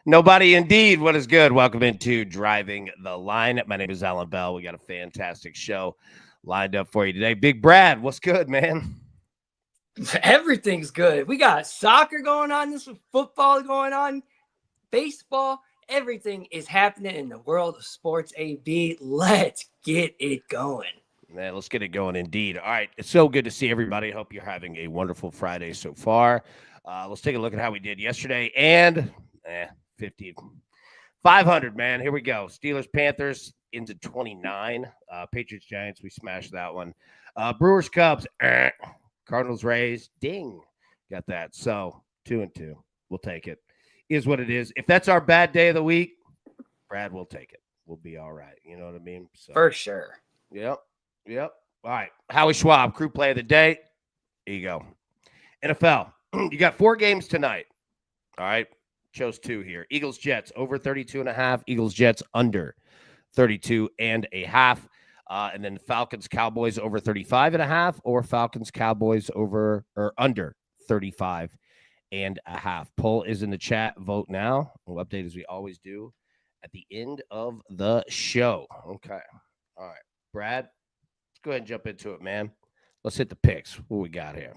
Nobody indeed. What is good? Welcome into Driving the Line. My name is Alan Bell. We got a fantastic show lined up for you today. Big Brad, what's good, man? Everything's good. We got soccer going on, this football going on, baseball. Everything is happening in the world of sports, AB. Let's get it going. Man, let's get it going indeed. All right. It's so good to see everybody. Hope you're having a wonderful Friday so far. Let's take a look at how we did yesterday and 50. 500, man. Here we go. Steelers, Panthers into 29. Patriots, Giants, we smashed that one. Brewers, Cubs, Cardinals, Rays, ding. Got that. So 2-2. We'll take it. Is what it is. If that's our bad day of the week, Brad will take it. We'll be all right. You know what I mean? So, for sure. Yep. All right. Howie Schwab, crew play of the day. Here you go. NFL. You got 4 games tonight. All right. Chose 2 here. Eagles, Jets over 32.5. Eagles, Jets under 32.5. And then Falcons, Cowboys over 35.5, or Falcons, Cowboys over or under 35.5. Poll is in the chat. Vote now. We'll update as we always do at the end of the show. Okay. All right. Brad, let's go ahead and jump into it, man. Let's hit the picks. What we got here?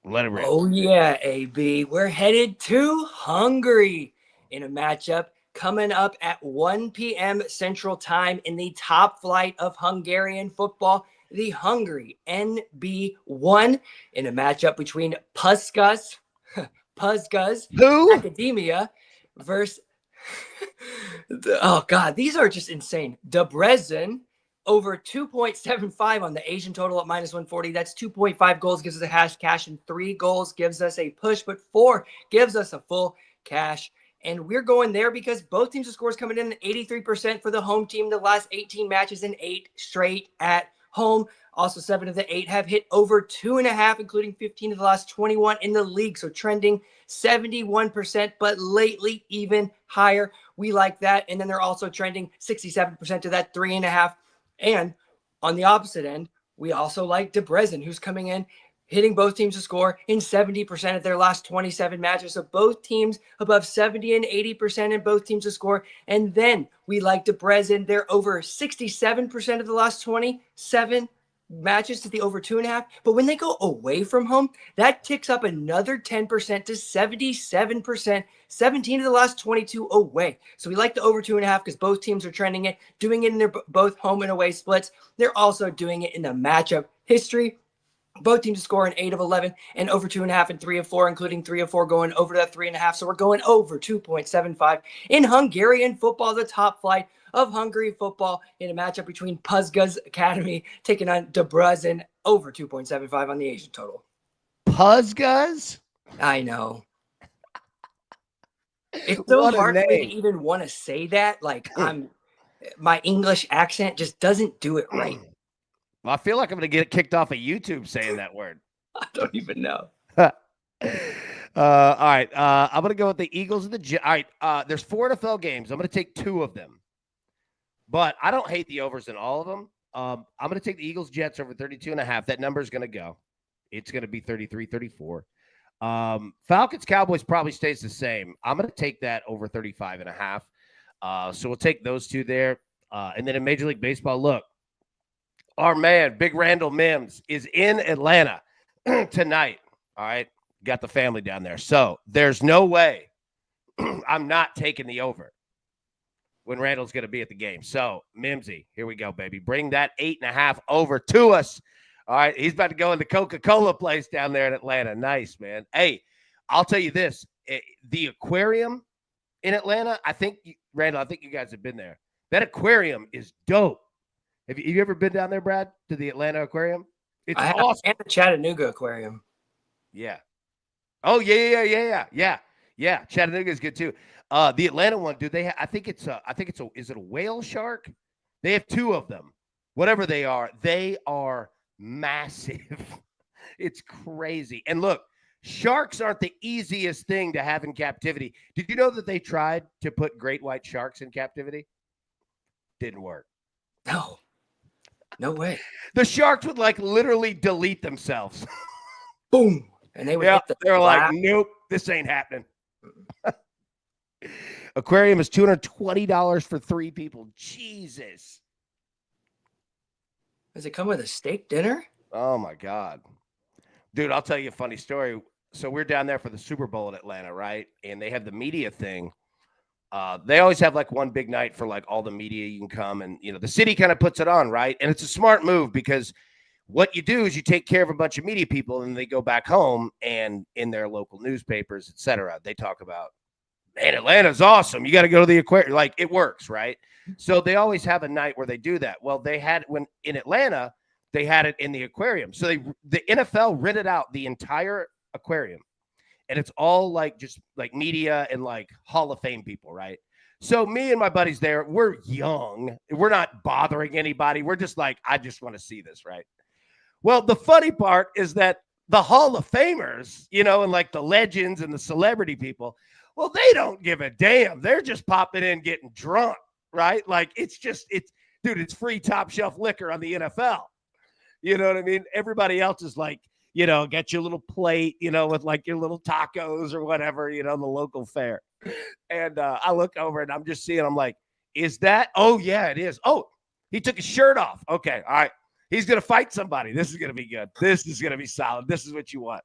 Let it rip. Oh, yeah, AB. We're headed to Hungary in a matchup coming up at 1 p.m. Central Time in the top flight of Hungarian football, the Hungary NB1, in a matchup between Puskás Academia versus oh god, these are just insane. Debrecen over 2.75 on the Asian total at -140. That's 2.5 goals gives us a hash cash, and 3 goals gives us a push, but 4 gives us a full cash. And we're going there because both teams' scores coming in at 83% for the home team the last 18 matches and 8 straight at home. Also, 7 of the 8 have hit over 2.5, including 15 of the last 21 in the league. So trending 71%, but lately even higher. We like that. And then they're also trending 67% to that 3.5. And on the opposite end, we also like Debrecen, who's coming in, hitting both teams to score in 70% of their last 27 matches. So both teams above 70 and 80% in both teams to score. And then we like Debrecen. They're over 67% of the last 27 matches to the over 2.5. But when they go away from home, that ticks up another 10% to 77%, 17 of the last 22 away. So we like the over 2.5 because both teams are trending it, doing it in their both home and away splits. They're also doing it in the matchup history. Both teams score in 8 of 11 and over 2.5 and 3 of 4, including 3 of 4 going over that 3.5. So we're going over 2.75 in Hungarian football, the top flight of Hungary football, in a matchup between Puskás Academy taking on Debrecen, over 2.75 on the Asian total. Puskás? I know. It's so hard for me to even want to say that. Like, my English accent just doesn't do it right. Well, I feel like I'm going to get kicked off of YouTube saying that word. I don't even know. All right. I'm going to go with the Eagles and the Jets. All right. There's 4 NFL games. I'm going to take 2 of them. But I don't hate the overs in all of them. I'm going to take the Eagles Jets over 32.5. That number is going to go. It's going to be 33-34. Falcons Cowboys probably stays the same. I'm going to take that over 35.5. So we'll take those 2 there. And then in Major League Baseball, look, our man, Big Randall Mims, is in Atlanta tonight. All right. Got the family down there. So there's no way I'm not taking the over when Randall's going to be at the game. So, Mimsy, here we go, baby. Bring that 8.5 over to us. All right. He's about to go in the Coca-Cola place down there in Atlanta. Nice, man. Hey, I'll tell you this. The aquarium in Atlanta, Randall, I think you guys have been there. That aquarium is dope. Have you ever been down there, Brad, to the Atlanta Aquarium? It's awesome. And the Chattanooga Aquarium. Yeah. Oh, yeah. Chattanooga is good too. The Atlanta one, dude. I think it's is it a whale shark? They have 2 of them. Whatever they are massive. It's crazy. And look, sharks aren't the easiest thing to have in captivity. Did you know that they tried to put great white sharks in captivity? Didn't work. No. No way. The Sharks would like literally delete themselves. Boom. And they would hit the they're like, glass. nope, this ain't happening. Aquarium is $220 for 3 people. Jesus. Does it come with a steak dinner? Oh my God. Dude, I'll tell you a funny story. So we're down there for the Super Bowl in Atlanta, right? And they have the media thing. They always have like one big night for like all the media you can come, and the city kind of puts it on, right? And it's a smart move because what you do is you take care of a bunch of media people and they go back home and in their local newspapers, etc. They talk about, man, Atlanta's awesome. You got to go to the aquarium. Like it works, right? So they always have a night where they do that. Well, they had when in Atlanta, they had it in the aquarium. So the NFL rented out the entire aquarium. And it's all like just like media and like Hall of Fame people, right? So me and my buddies there, we're young. We're not bothering anybody. We're just like, I just want to see this, right? Well, the funny part is that the Hall of Famers, and like the legends and the celebrity people, well, they don't give a damn. They're just popping in getting drunk, right? Like it's free top shelf liquor on the NFL. You know what I mean? Everybody else is like, get your little plate, with like your little tacos or whatever, the local fare. And I look over and I'm just seeing, I'm like, is that? Oh, yeah, it is. Oh, he took his shirt off. Okay. All right. He's going to fight somebody. This is going to be good. This is going to be solid. This is what you want.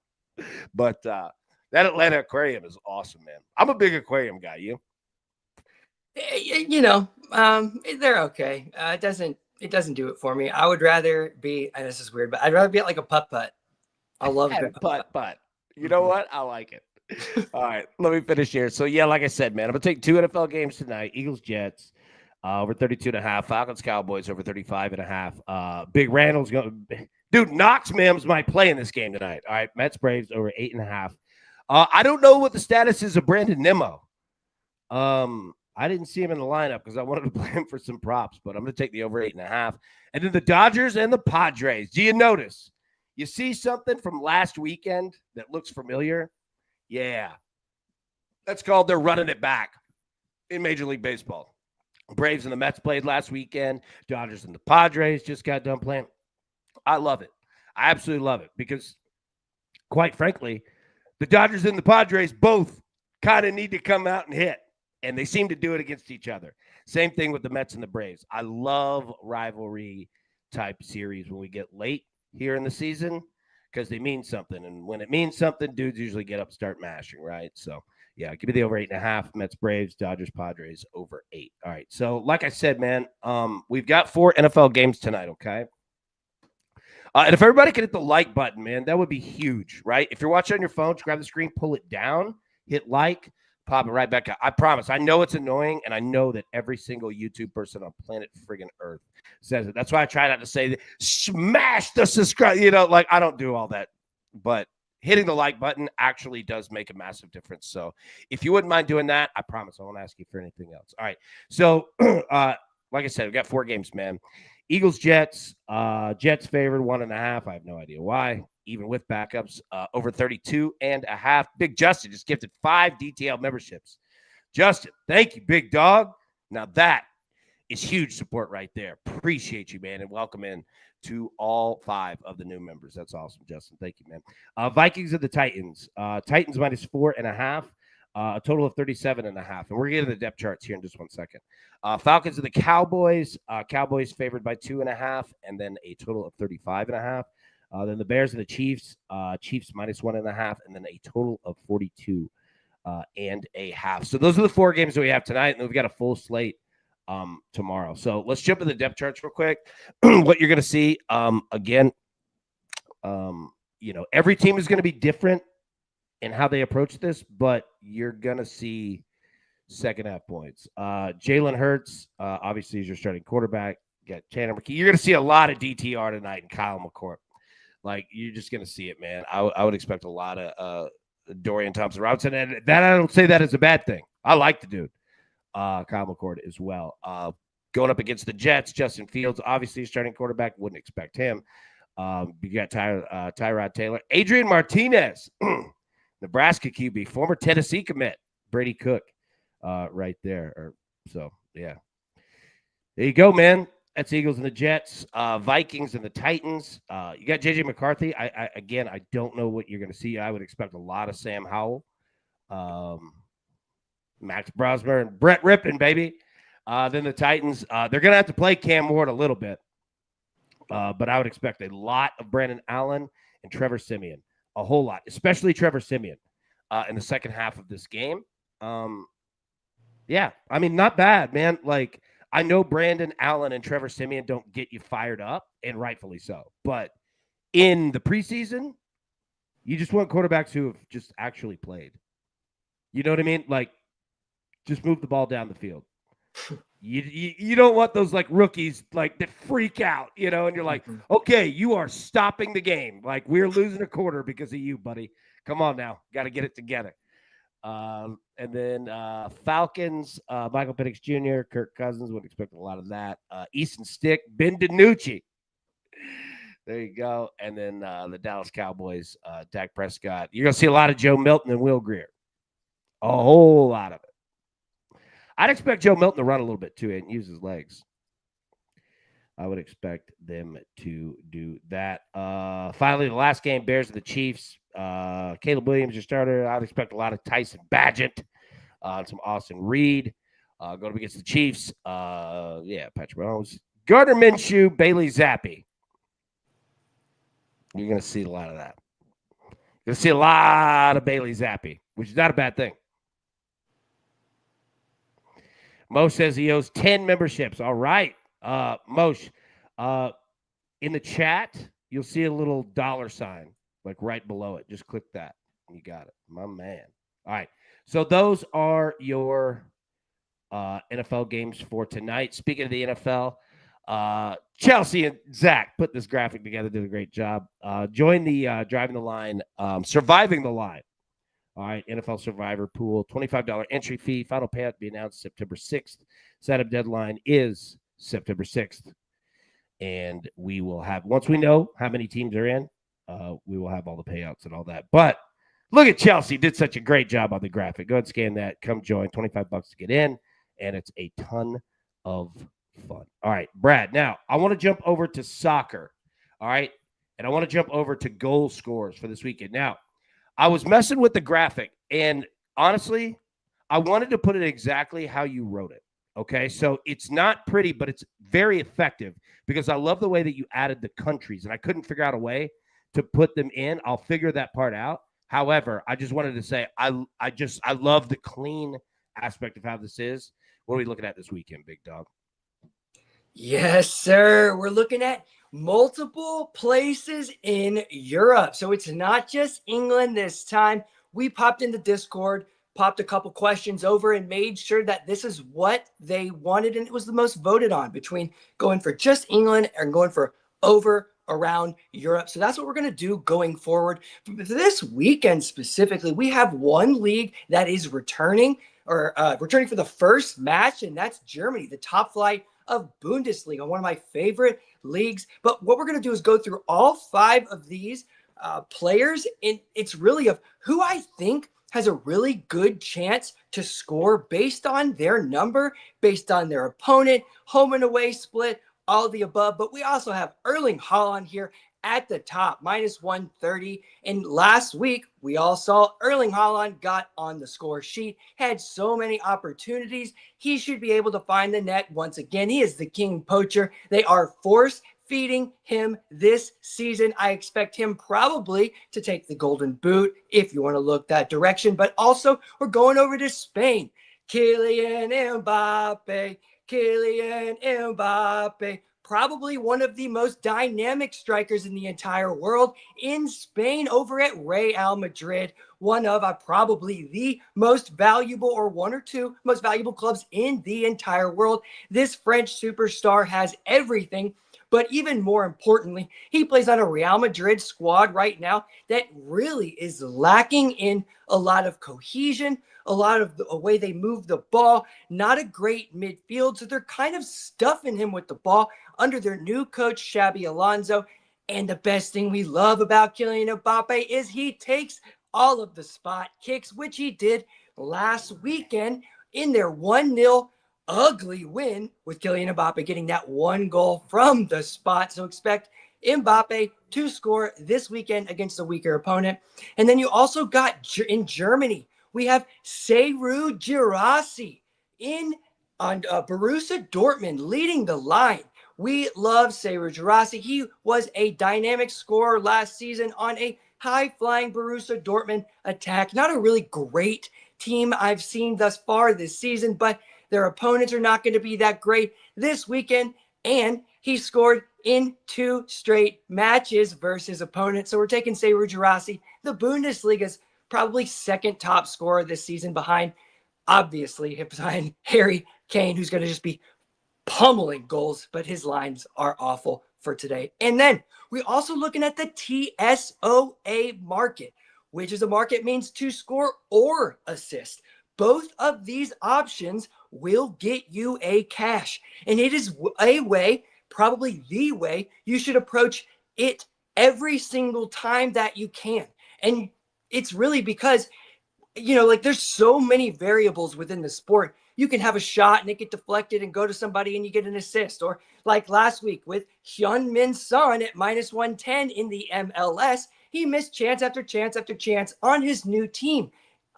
But that Atlanta aquarium is awesome, man. I'm a big aquarium guy. You? They're okay. It doesn't do it for me. I would rather be, and this is weird, but I'd rather be at like a putt-putt. I love it. But you know what? I like it. All right, let me finish here. So, yeah, like I said, man, I'm going to take 2 NFL games tonight. Eagles, Jets, over 32.5. Falcons, Cowboys, over 35.5. Big Randall's going to – dude, Knox Mims might play in this game tonight. All right, Mets, Braves, over 8.5. I don't know what the status is of Brandon Nimmo. I didn't see him in the lineup because I wanted to play him for some props, but I'm going to take the over 8.5. And then the Dodgers and the Padres. Do you notice? You see something from last weekend that looks familiar? Yeah. That's called they're running it back in Major League Baseball. Braves and the Mets played last weekend. Dodgers and the Padres just got done playing. I love it. I absolutely love it because, quite frankly, the Dodgers and the Padres both kind of need to come out and hit, and they seem to do it against each other. Same thing with the Mets and the Braves. I love rivalry type series when we get late here in the season because they mean something. And when it means something, dudes usually get up and start mashing, right? So, yeah, give me the over 8.5. Mets, Braves, Dodgers, Padres, over 8. All right. So, like I said, man, we've got 4 NFL games tonight, okay? And if everybody could hit the like button, man, that would be huge, right? If you're watching on your phone, just grab the screen, pull it down, hit like, pop it right back up. I promise. I know it's annoying, and I know that every single YouTube person on planet friggin' Earth says it. That's why I try not to say that. Smash the subscribe. Like I don't do all that. But hitting the like button actually does make a massive difference. So if you wouldn't mind doing that, I promise I won't ask you for anything else. All right. So, like I said, we got 4 games, man. Eagles, Jets. Jets favored 1.5. I have no idea why. Even with backups, over 32.5. Big Justin just gifted 5 DTL memberships. Justin, thank you, big dog. Now that is huge support right there. Appreciate you, man, and welcome in to all 5 of the new members. That's awesome, Justin. Thank you, man. Vikings of the Titans. Titans minus 4.5. A total of 37.5. And we're getting the depth charts here in just 1 second. Falcons of the Cowboys. Cowboys favored by 2.5, and then a total of 35.5. Then the Bears and the Chiefs. Chiefs minus 1.5, and then a total of 42.5. So those are the 4 games that we have tonight, and then we've got a full slate tomorrow. So let's jump into the depth charts real quick. What you're going to see, again, every team is going to be different in how they approach this, but you're going to see second half points. Jalen Hurts, obviously, is your starting quarterback. You got Tanner McKee. You're going to see a lot of DTR tonight and Kyle McCord. Like, you're just going to see it, man. I would expect a lot of Dorian Thompson-Robinson, and that I don't say that as a bad thing. I like the dude. Kyle McCord as well. Going up against the Jets, Justin Fields, obviously starting quarterback. Wouldn't expect him. You got Tyrod Taylor. Adrian Martinez, Nebraska QB, former Tennessee commit. Brady Cook right there. So, yeah. There you go, man. That's Eagles and the Jets, Vikings and the Titans. You got JJ McCarthy. I don't know what you're going to see. I would expect a lot of Sam Howell, Max Brosmer, and Brett Rippon, baby. Then the Titans. They're going to have to play Cam Ward a little bit, but I would expect a lot of Brandon Allen and Trevor Siemian, a whole lot, especially Trevor Siemian in the second half of this game. Yeah, I mean, not bad, man. Like, I know Brandon Allen and Trevor Siemian don't get you fired up, and rightfully so. But in the preseason, you just want quarterbacks who have just actually played. You know what I mean? Like, just move the ball down the field. You don't want those like rookies like that freak out, you know, and you're like, okay, you are stopping the game. Like, we're losing a quarter because of you, buddy. Come on now. Got to get it together. And then Falcons, Michael Penix Jr., Kirk Cousins, would expect a lot of that. Easton Stick, Ben DiNucci. There you go. And then the Dallas Cowboys, Dak Prescott. You're going to see a lot of Joe Milton and Will Grier. A whole lot of it. I'd expect Joe Milton to run a little bit too and use his legs. I would expect them to do that. Finally, the last game, Bears and the Chiefs. Caleb Williams, your starter. I'd expect a lot of Tyson Bagent, some Austin Reed. Going up against the Chiefs. Patrick Mahomes. Gardner Minshew, Bailey Zappi. You're going to see a lot of that. You're going to see a lot of Bailey Zappi, which is not a bad thing. Mo says he owes 10 memberships. All right. Mosh, in the chat, you'll see a little $sign, like right below it. Just click that. You got it. My man. All right. So those are your NFL games for tonight. Speaking of the NFL, Chelsea and Zach put this graphic together, did a great job. Join the Driving the Line, Surviving the Line. All right, NFL Survivor Pool, $25 entry fee. Final payout to be announced September 6th. Setup deadline is September 6th. And we will have, once we know how many teams are in, we will have all the payouts and all that. But look at Chelsea, did such a great job on the graphic. Go ahead and scan that. Come join, $25 to get in. And it's a ton of fun. All right, Brad. Now, I want to jump over to soccer. All right. And I want to jump over to goal scores for this weekend. Now, I was messing with the graphic, and honestly, I wanted to put it exactly how you wrote it. Okay, so it's not pretty, but it's very effective because I love the way that you added the countries, and I couldn't figure out a way to put them in. I'll figure that part out. However, I just wanted to say I love the clean aspect of how this is. What are we looking at this weekend, big dog? Yes, sir. We're looking at multiple places in Europe. So it's not just England this time. We popped into Discord, popped a couple questions over, and made sure that this is what they wanted. And it was the most voted on between going for just England and going for over around Europe. So that's what we're going to do going forward. For this weekend specifically, we have one league that is returning for the first match, and that's Germany, the top flight of Bundesliga, one of my favorite leagues. But what we're going to do is go through all 5 of these players, and it's really of who I think has a really good chance to score based on their number, based on their opponent, home and away split, all of the above. But we also have Erling Haaland here at the top, minus 130. And last week, we all saw Erling Haaland got on the score sheet, had so many opportunities. He should be able to find the net once again. He is the king poacher. They are force feeding him this season. I expect him probably to take the golden boot if you want to look that direction. But also, we're going over to Spain. Kylian Mbappe. Probably one of the most dynamic strikers in the entire world in Spain over at Real Madrid, one of probably the most valuable or one or two most valuable clubs in the entire world. This French superstar has everything, but even more importantly, he plays on a Real Madrid squad right now that really is lacking in a lot of cohesion, a lot of the way they move the ball, not a great midfield. So they're kind of stuffing him with the ball under their new coach, Xabi Alonso. And the best thing we love about Kylian Mbappe is he takes all of the spot kicks, which he did last weekend in their 1-0 ugly win with Kylian Mbappe getting that one goal from the spot. So expect Mbappe to score this weekend against a weaker opponent. And then you also got in Germany, we have Seru Girassi in on Borussia Dortmund leading the line. We love Seru Girassi. He was a dynamic scorer last season on a high-flying Borussia Dortmund attack. Not a really great team I've seen thus far this season, but their opponents are not going to be that great this weekend. And he scored in 2 straight matches versus opponents. So we're taking Seru Girassi, the Bundesliga's probably second top scorer this season behind, obviously, behind Harry Kane, who's going to just be pummeling goals, but his lines are awful for today. And then we're also looking at the TSOA market, which is a market means to score or assist. Both of these options will get you a cash. And it is a way, probably the way, you should approach it every single time that you can. And it's really because, like there's so many variables within the sport. You can have a shot and it get deflected and go to somebody and you get an assist. Or like last week with Hyun-Min Son at -110 in the MLS, he missed chance after chance after chance on his new team.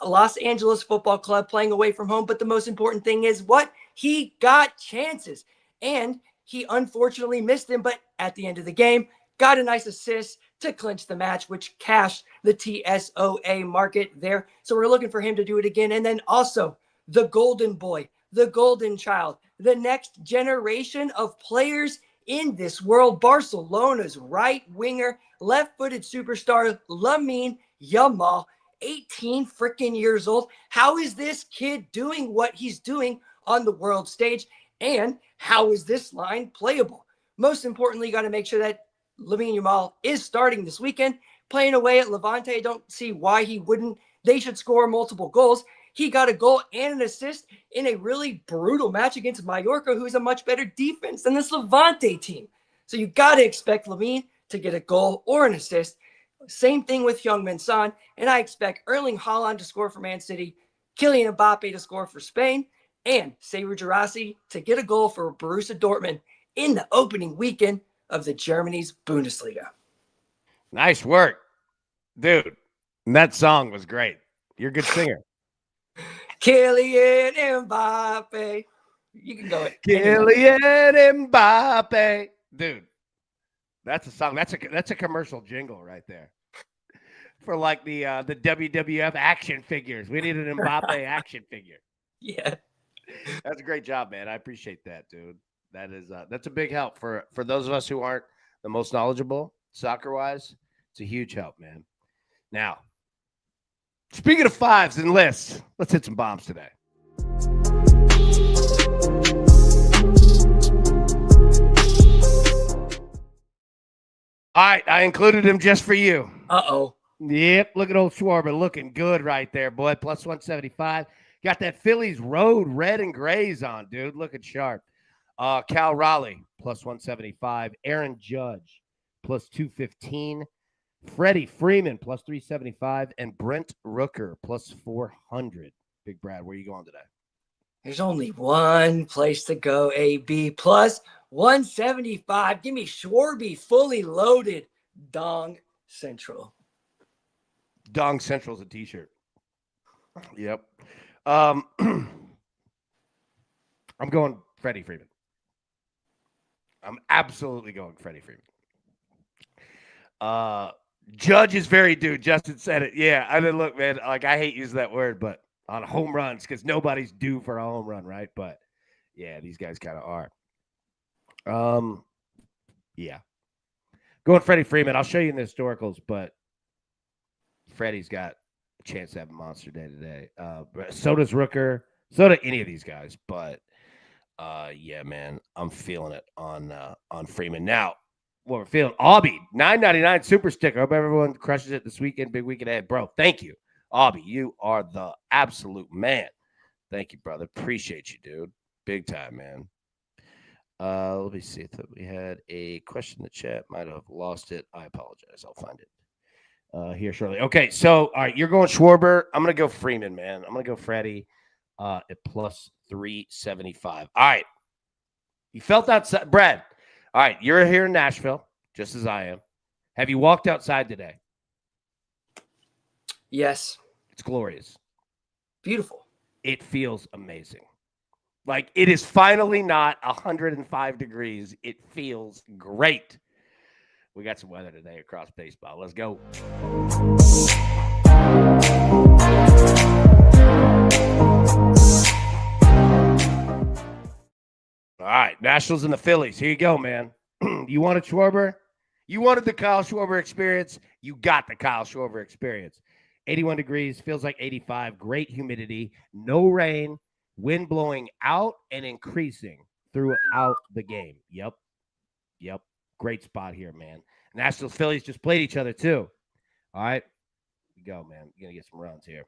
Los Angeles Football Club playing away from home. But the most important thing is what? He got chances. And he unfortunately missed them. But at the end of the game, got a nice assist to clinch the match, which cashed the TSOA market there. So we're looking for him to do it again. And then also the golden boy, the golden child, the next generation of players in this world, Barcelona's right winger, left-footed superstar, Lamine Yamal, 18 freaking years old. How is this kid doing what he's doing on the world stage? And how is this line playable? Most importantly, you got to make sure that Lamine Yamal is starting this weekend, playing away at Levante. I don't see why he wouldn't. They should score multiple goals. He got a goal and an assist in a really brutal match against Mallorca, who's a much better defense than this Levante team. So you got to expect Lamine to get a goal or an assist. Same thing with Heung-min Son. And I expect Erling Haaland to score for Man City, Kylian Mbappe to score for Spain, and Seru Girassi to get a goal for Borussia Dortmund in the opening weekend of the Germany's Bundesliga. Nice work, dude. And that song was great. You're a good singer. Kylian Mbappe. You can go. Kylian Mbappe, dude. That's a song. That's a commercial jingle right there. For like the WWF action figures. We need an Mbappe action figure. Yeah. That's a great job, man. I appreciate that, dude. That is that's a big help for those of us who aren't the most knowledgeable soccer wise. It's a huge help, man. Now, speaking of fives and lists, let's hit some bombs today. All right, I included him just for you. Uh-oh. Yep, look at old Schwarber looking good right there, boy. Plus 175. Got that Phillies road red and grays on, dude. Looking sharp. Cal Raleigh, plus 175. Aaron Judge, plus 215. Freddie Freeman, plus 375. And Brent Rooker, plus 400. Big Brad, where you going today? There's only one place to go, AB. Plus 175. Give me Schwarby fully loaded. Dong Central. Dong Central's a t-shirt. Yep. I'm going Freddie Freeman. I'm absolutely going Freddie Freeman. Judge is very due. Justin said it. Yeah, I mean, look, man, like I hate using that word, but on home runs, because nobody's due for a home run, right? But yeah, these guys kind of are. Yeah. Going Freddie Freeman. I'll show you in the historicals, but Freddie's got a chance to have a monster day today. So does Rooker. So do any of these guys. But yeah, man, I'm feeling it on Freeman. Now, what we're feeling, Aubie, $9.99 super sticker. Hope everyone crushes it this weekend. Big weekend ahead, bro. Thank you, Aubie. You are the absolute man. Thank you, brother. Appreciate you, dude. Big time, man. Let me see if we had a question in the chat. Might have lost it. I apologize. I'll find it here shortly. Okay, so all right, you're going Schwarber. I'm gonna go Freeman, man. I'm gonna go Freddie. at plus 375. All right. You felt outside, Brad. All right. You're here in Nashville, just as I am. Have you walked outside today? Yes. It's glorious. Beautiful. It feels amazing. Like, it is finally not 105 degrees. It feels great. We got some weather today across baseball. Let's go. All right, Nationals and the Phillies. Here you go, man. You wanted Schwarber? You wanted the Kyle Schwarber experience? You got the Kyle Schwarber experience. 81 degrees, feels like 85, great humidity, no rain, wind blowing out and increasing throughout the game. Yep. Great spot here, man. Nationals, Phillies just played each other, too. All right. Here you go, man. You're going to get some runs here.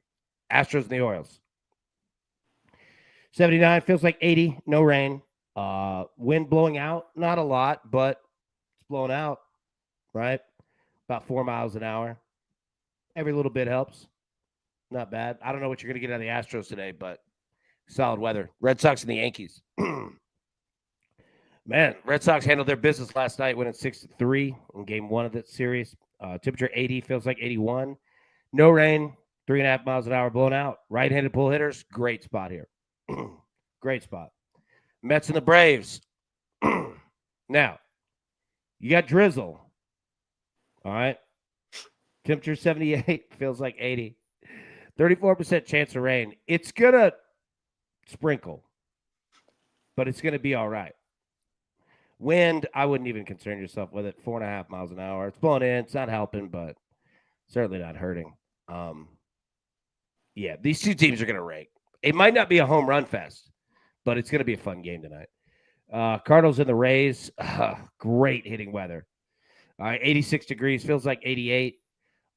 Astros and the Orioles. 79, feels like 80, no rain. Wind blowing out, not a lot, but it's blowing out, right? About 4 miles an hour. Every little bit helps. Not bad. I don't know what you're going to get out of the Astros today, but solid weather. Red Sox and the Yankees. Man, Red Sox handled their business last night, winning 6-3 in game one of that series. Temperature 80, feels like 81. No rain, 3.5 miles an hour, blown out. Right-handed pull hitters, great spot here. Great spot. Mets and the Braves. Now, you got drizzle. All right. Temperature 78, feels like 80. 34% chance of rain. It's going to sprinkle, but it's going to be all right. Wind, I wouldn't even concern yourself with it. 4.5 miles an hour. It's blowing in. It's not helping, but certainly not hurting. Yeah, these two teams are going to rake. It might not be a home run fest, but it's going to be a fun game tonight. Cardinals and the Rays, great hitting weather. All right, 86 degrees, feels like 88.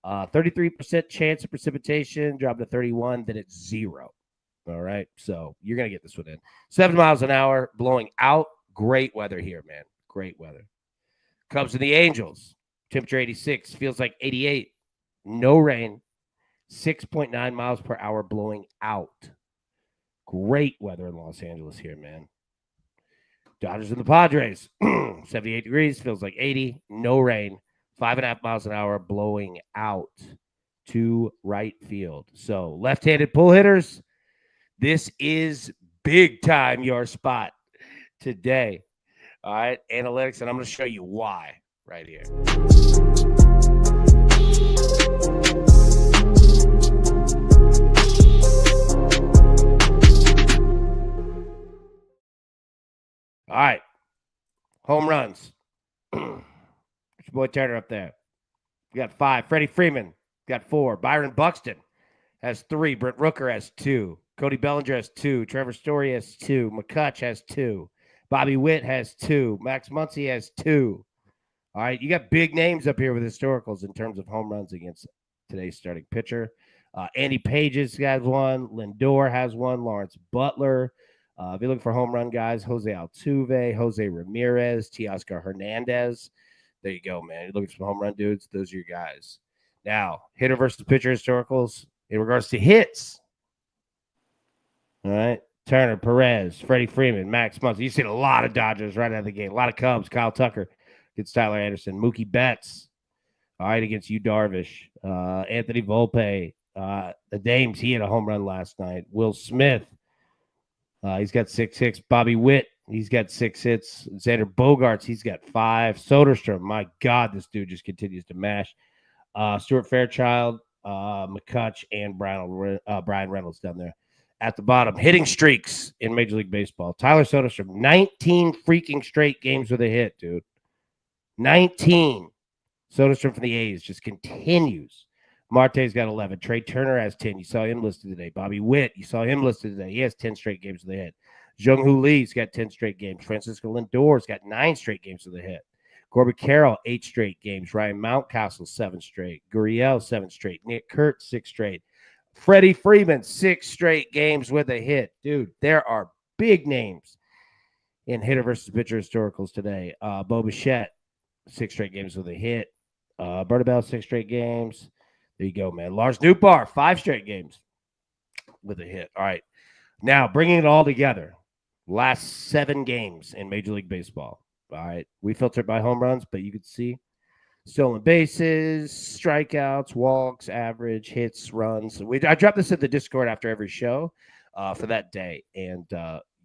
33% chance of precipitation, drop to 31, then it's 0. All right, so you're going to get this one in. 7 miles an hour, blowing out. Great weather here, man. Great weather. Cubs and the Angels, temperature 86, feels like 88. No rain, 6.9 miles per hour, blowing out. Great weather in Los Angeles here, man. Dodgers and the Padres, 78 degrees, feels like 80. No rain, 5.5 miles an hour, blowing out to right field. So left-handed pull hitters, this is big time your spot today. All right, analytics, and I'm going to show you why right here. All right, home runs. Your boy Turner up there. We got 5. Freddie Freeman got 4. Byron Buxton has 3. Brent Rooker has 2. Cody Bellinger has 2. Trevor Story has 2. McCutch has 2. Bobby Witt has 2. Max Muncy has 2. All right, you got big names up here with historicals in terms of home runs against today's starting pitcher. Andy Pages has 1. Lindor has 1. Lawrence Butler. If you're looking for home run guys, Jose Altuve, Jose Ramirez, Teoscar Hernandez. There you go, man. You're looking for home run dudes. Those are your guys. Now, hitter versus pitcher historicals in regards to hits. All right. Turner, Perez, Freddie Freeman, Max Muncy. You've seen a lot of Dodgers right out of the game. A lot of Cubs. Kyle Tucker against Tyler Anderson. Mookie Betts, all right, against Yu Darvish. Anthony Volpe. The Dames, he had a home run last night. Will Smith. He's got 6 hits. Bobby Witt, he's got 6 hits. Xander Bogaerts, he's got 5. Soderstrom, my God, this dude just continues to mash. Stuart Fairchild, McCutch, and Brian Reynolds down there at the bottom. Hitting streaks in Major League Baseball. Tyler Soderstrom, 19 freaking straight games with a hit, dude. 19. Soderstrom from the A's just continues. Marte's got 11. Trey Turner has 10. You saw him listed today. Bobby Witt, you saw him listed today. He has 10 straight games with a hit. Jung-Hoo Lee's got 10 straight games. Francisco Lindor's got 9 straight games with a hit. Corbett Carroll, 8 straight games. Ryan Mountcastle, 7 straight. Gurriel, 7 straight. Nick Kurt, 6 straight. Freddie Freeman, 6 straight games with a hit. Dude, there are big names in hitter versus pitcher historicals today. Bo Bichette, 6 straight games with a hit. Berta Bell, 6 straight games. There you go, man. Lars Nootbaar, 5 straight games with a hit. All right. Now, bringing it all together, last 7 games in Major League Baseball. All right. We filtered by home runs, but you could see stolen bases, strikeouts, walks, average, hits, runs. I dropped this in the Discord after every show for that day. And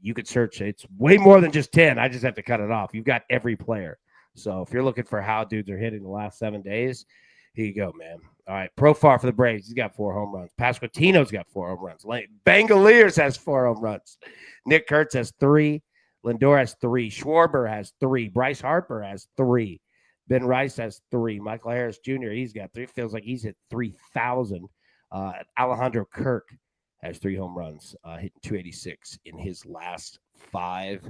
you could search. It's way more than just 10. I just have to cut it off. You've got every player. So if you're looking for how dudes are hitting the last 7 days, here you go, man. All right. Profar for the Braves. He's got 4 home runs. Pasquantino's got 4 home runs. Bangaliers has 4 home runs. Nick Kurtz has 3. Lindor has 3. Schwarber has 3. Bryce Harper has 3. Ben Rice has 3. Michael Harris Jr., he's got 3. Feels like he's hit 3,000. Alejandro Kirk has 3 home runs, hitting 286 in his last 5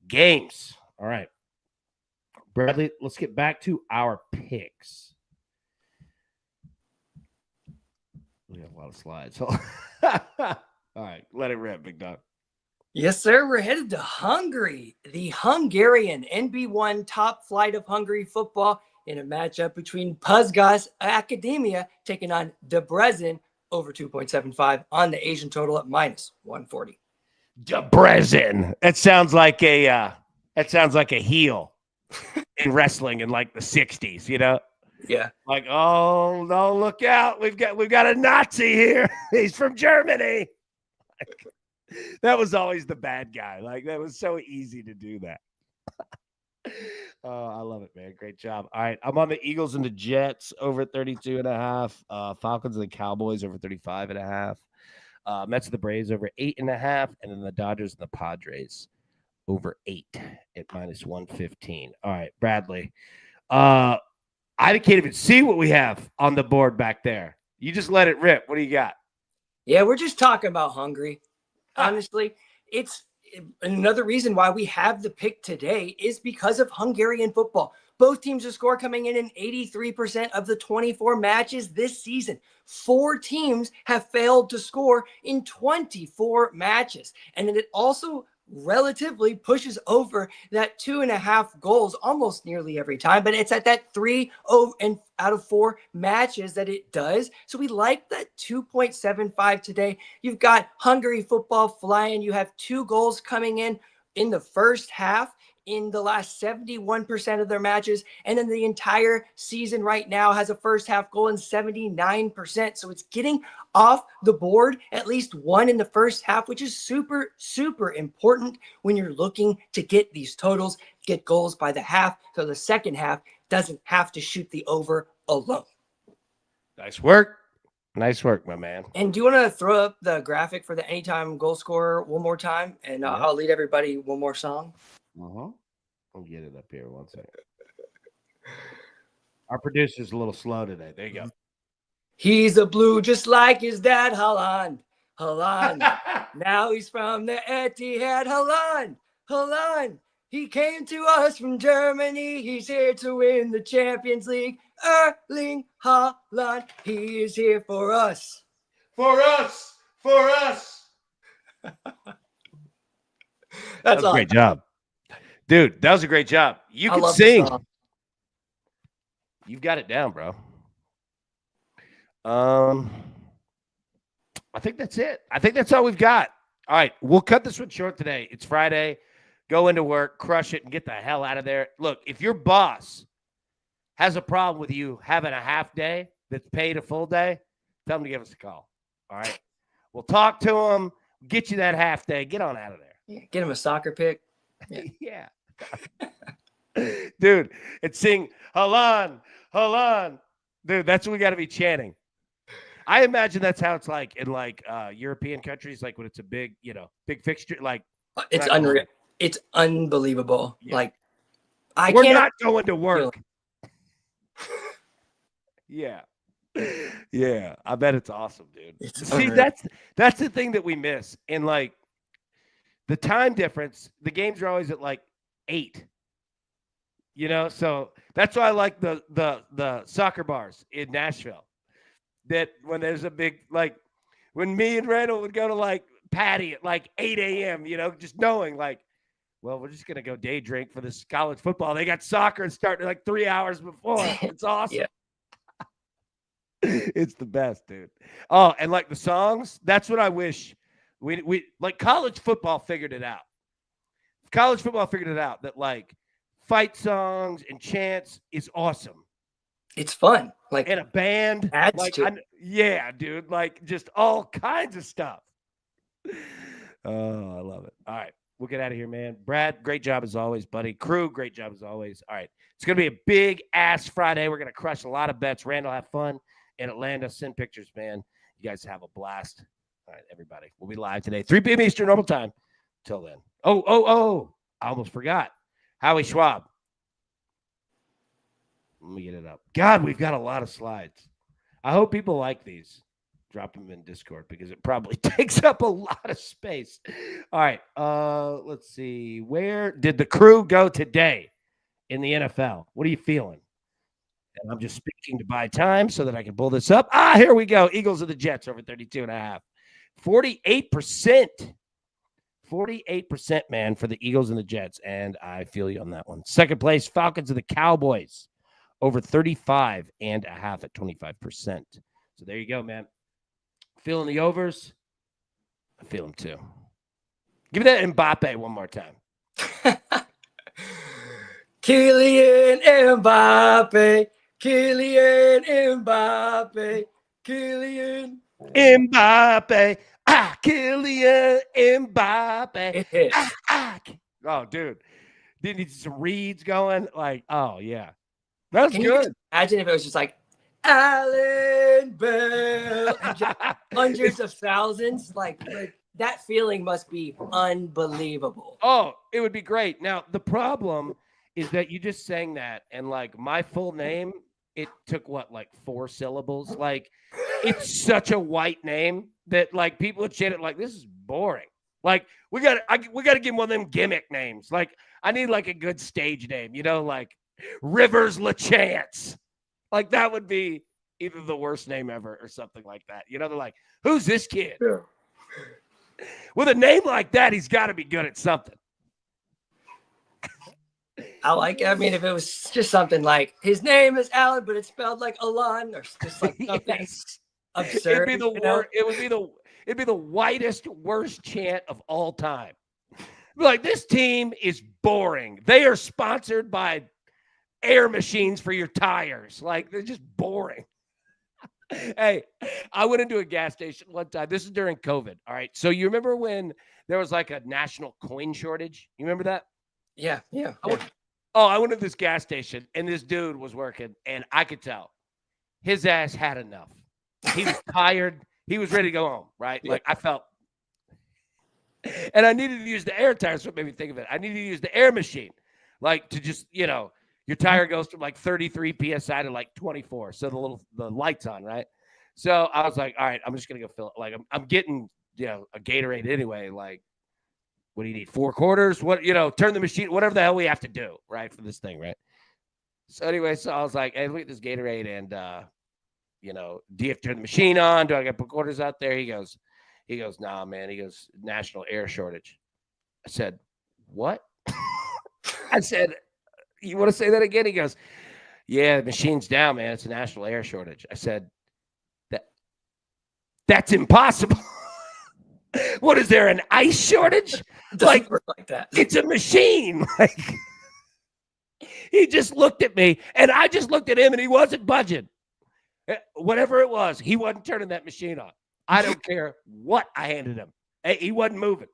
games. All right. Bradley, let's get back to our picks. We have a lot of slides. All right, let it rip, big dog. Yes, sir. We're headed to Hungary, the Hungarian NB1 top flight of Hungary football in a matchup between Puzgas Academia taking on Debrecen over 2.75 on the Asian total at minus 140. Debrecen. That sounds like a heel in wrestling in like the 60s, you know? Yeah. Like, oh no, look out. We've got a Nazi here. He's from Germany. That was always the bad guy. Like, that was so easy to do that. Oh, I love it, man. Great job. All right. I'm on the Eagles and the Jets over 32.5. Falcons and the Cowboys over 35.5. Mets and the Braves over 8.5. And then the Dodgers and the Padres over 8 at minus 115. All right, Bradley. I can't even see what we have on the board back there. You just let it rip. What do you got? Yeah, we're just talking about Hungary. Honestly, it's another reason why we have the pick today is because of Hungarian football. Both teams to score coming in 83% of the 24 matches this season. 4 teams have failed to score in 24 matches. And then it also relatively pushes over that 2.5 goals almost nearly every time, but it's at that 3 and out of 4 matches that it does. So we like that 2.75 today. You've got Hungary football flying. You have 2 goals coming in the first half in the last 71% of their matches. And then the entire season right now has a first half goal in 79%. So it's getting off the board at least 1 in the first half, which is super, super important when you're looking to get these totals, get goals by the half. So the second half doesn't have to shoot the over alone. Nice work. Nice work, my man. And do you want to throw up the graphic for the anytime goal scorer one more time? And I'll lead everybody one more song. I'll get it up here 1 second. Our producer's a little slow today. There you go. He's a blue just like his dad, Haaland. Now he's from the Etihad, Haaland. He came to us from Germany. He's here to win the Champions League. Erling Haaland, he is here for us. For us. That's a great job. Dude, that was a great job. You can sing. You've got it down, bro. I think that's it. I think that's all we've got. All right, we'll cut this one short today. It's Friday. Go into work, crush it, and get the hell out of there. Look, if your boss has a problem with you having a half day that's paid a full day, tell him to give us a call. All right? We'll talk to him, get you that half day. Get on out of there. Yeah, get him a soccer pick. Yeah. Dude, and sing Haaland. Dude, that's what we got to be chanting. I imagine that's how it's like in like European countries, like when it's a big, big fixture. Like it's unreal. It's unbelievable. Yeah. Like we're not going to work. Yeah. I bet it's awesome, dude. See, that's the thing that we miss. And like the time difference, the games are always at like 8. So that's why I like the soccer bars in Nashville. That when there's a big, like when me and Randall would go to like Patty at like 8 a.m., just knowing like, well, we're just going to go day drink for this college football. They got soccer starting like 3 hours before. It's awesome. Yeah. It's the best, dude. Oh, and like the songs, that's what I wish We like college football figured it out. College football figured it out that like fight songs and chants is awesome. It's fun. Like, and a band. adds Like, to it. yeah, dude. Like just all kinds of stuff. Oh, I love it. All right. We'll get out of here, man. Brad, great job as always, buddy. Crew, great job as always. All right. It's going to be a big ass Friday. We're going to crush a lot of bets. Randall, have fun in Atlanta. Send pictures, man. You guys have a blast. All right, everybody. We'll be live today, 3 p.m. Eastern normal time. Till then. Oh. I almost forgot. Howie Schwab. Let me get it up. God, we've got a lot of slides. I hope people like these. Drop them in Discord because it probably takes up a lot of space. All right. Let's see. Where did the Crew go today in the NFL? What are you feeling? And I'm just speaking to buy time so that I can pull this up. Here we go. Eagles of the Jets over 32.5. 48%. 48%, man, for the Eagles and the Jets. And I feel you on that one. Second place, Falcons of the Cowboys over 35.5 at 25%. So there you go, man. Feeling the overs? I feel them too. Give me that Mbappe one more time. Kylian Mbappe. Kylian Mbappe. Kylian Mbappe. Kylian Mbappe. It hits. Oh, dude. Didn't need some reeds going? Like, oh, yeah. That was Can good. you imagine if it was just like Alan Bell and just hundreds of thousands? Like that feeling must be unbelievable. Oh, it would be great. Now, the problem is that you just sang that, and like my full name, it took what, like 4 syllables? Like, it's such a white name that like people would shit it like, this is boring. Like, we got to give him one of them gimmick names. Like, I need like a good stage name, like Rivers LaChance. Like, that would be either the worst name ever or something like that. They're like, who's this kid? Yeah. With a name like that, he's got to be good at something. I like it. I mean, if it was just something like his name is Alan, but it's spelled like Alan, or just like something Yes. absurd. It'd be the worst. It'd be the whitest, worst chant of all time. Like, this team is boring. They are sponsored by air machines for your tires. Like, they're just boring. Hey, I went into a gas station one time. This is during COVID. All right. So you remember when there was like a national coin shortage? You remember that? Yeah. I went to this gas station and this dude was working, and I could tell his ass had enough. He was tired. He was ready to go home, right? Yeah. Like, I felt. And I needed to use the air tires. What made me think of it? I needed to use the air machine, like to just, your tire goes from like 33 PSI to like 24. So the light's on, right? So I was like, all right, I'm just going to go fill it. Like, I'm getting, a Gatorade anyway. Like, what do you need? 4 quarters? What, turn the machine, whatever the hell we have to do, right, for this thing, right? So anyway, I was like, hey, look at this Gatorade, and, do you have to turn the machine on? Do I got to put quarters out there? He goes, nah, man. He goes, national air shortage. I said, what? I said, you want to say that again? He goes, yeah, the machine's down, man. It's a national air shortage. I said, that's impossible. What is there, an ice shortage? Like that. It's a machine. Like, he just looked at me, and I just looked at him, and he wasn't budging. Whatever it was, he wasn't turning that machine on. I don't care what I handed him. He wasn't moving.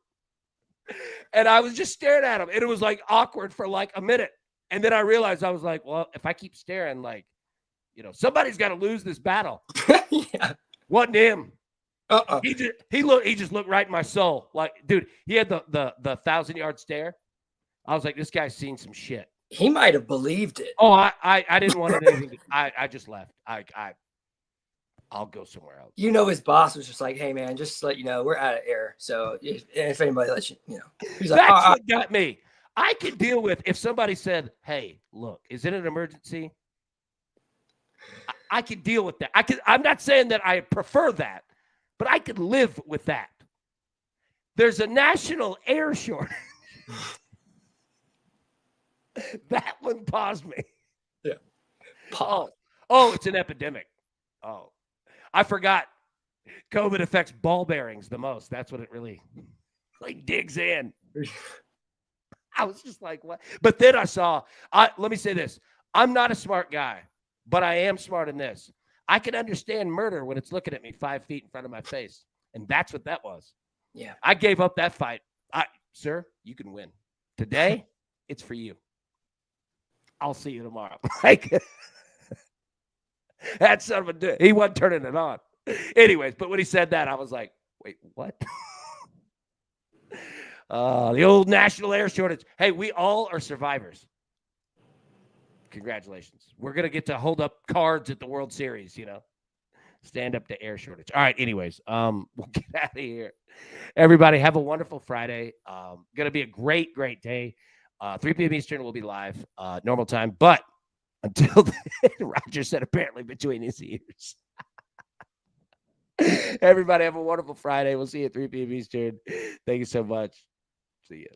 And I was just staring at him, and it was like awkward for like a minute. And then I realized, I was like, well, if I keep staring, like, somebody's got to lose this battle. Yeah. Wasn't him. He just looked right in my soul. Like, dude, he had the 1,000-yard stare. I was like, this guy's seen some shit. He might have believed it. Oh, I didn't want anything. I just left. I'll go somewhere else. His boss was just like, hey, man, just to let you know, we're out of air. So if anybody lets you, he's like, that's what got me. I could deal with if somebody said, hey, look, is it an emergency? I could deal with that. I'm not saying that I prefer that, but I could live with that. There's a national air shortage. That one paused me. Yeah. Oh, it's an epidemic. Oh, I forgot. COVID affects ball bearings the most. That's what it really like digs in. I was just like, what? But then I saw, let me say this. I'm not a smart guy, but I am smart in this. I can understand murder when it's looking at me 5 feet in front of my face. And that's what that was. Yeah. I gave up that fight. Sir, you can win. Today, it's for you. I'll see you tomorrow. Like, that son of a dude. He wasn't turning it on. Anyways, but when he said that, I was like, wait, what? The old national air shortage. Hey, we all are survivors. Congratulations. We're going to get to hold up cards at the World Series, stand up to air shortage. All right. Anyways, we'll get out of here. Everybody have a wonderful Friday. Going to be a great, great day. 3 p.m. Eastern will be live, normal time. But until then, Roger said apparently between his ears. Everybody have a wonderful Friday. We'll see you at 3 p.m. Eastern. Thank you so much. See you.